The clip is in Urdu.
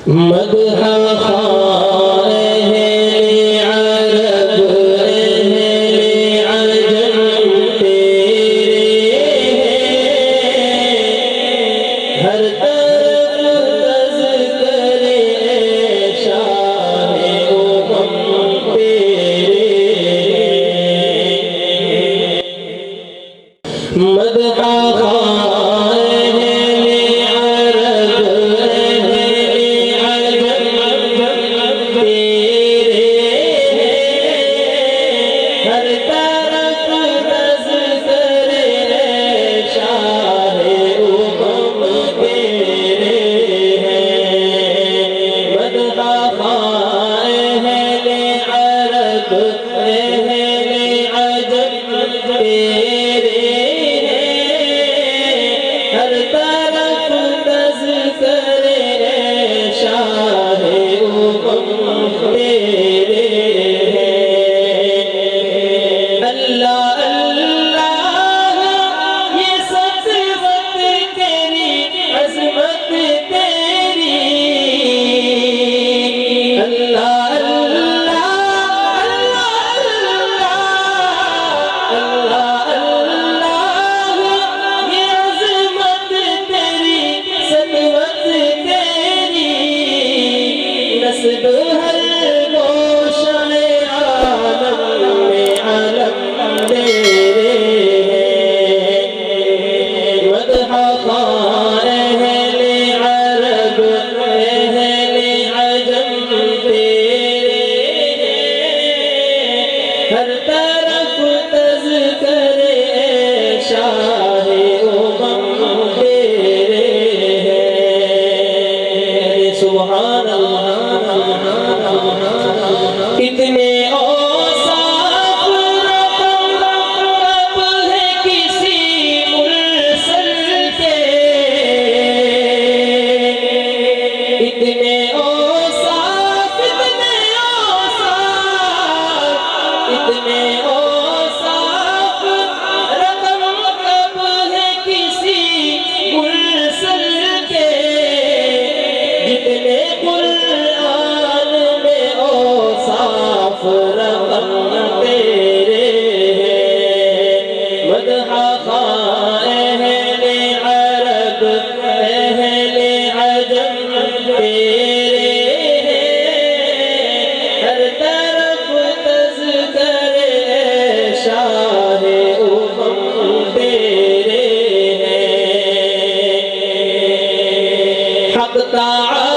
مدح خواہ اہل عرب اہل عجم تیرے ہیں، ہر طرف تذکر شاہ امم تیرے ہیں۔ مدح خواہ ہر طرف تذکر شاہ امم تیرے ہیں۔ سبحان اللہ، اتنے اوصاف رب ہے کسی مرسل کے، اتنے اتنے اوصاف رقم کب ہے کسی مرسل کے، جتنے قرآن میں اوصاف رقم تیرے ہیں۔ مدح خواہ اہل عرب اہل عجم تیرے ہیں، ہر طرف تذکر شاہ امم تیرے ہیں۔ حق تعالی